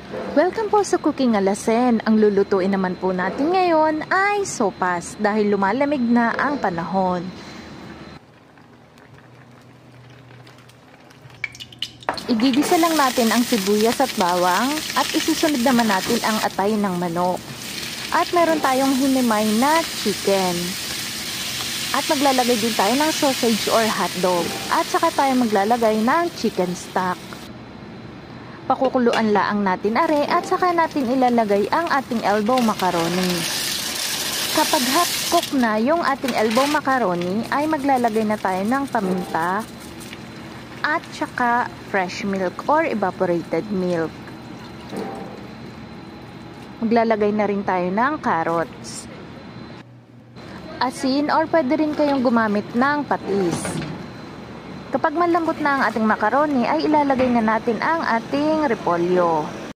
Welcome po sa Cooking Alasen. Ang lulutuin naman po natin ngayon ay sopas dahil lumalamig na ang panahon. Igigisa lang natin ang sibuyas at bawang at isusunod naman natin ang atay ng manok. At meron tayong hinimay na chicken. At maglalagay din tayo ng sausage or hotdog. At saka tayo maglalagay ng chicken stock. Pakukuluan laang natin are at saka natin ilalagay ang ating elbow macaroni. Kapag half cook na yung ating elbow macaroni ay maglalagay na tayo ng paminta at saka fresh milk or evaporated milk. Maglalagay na rin tayo ng carrots. Asin or pwede rin kayong gumamit ng patis. Kapag malambot na ang ating macaroni ay ilalagay na natin ang ating repolyo.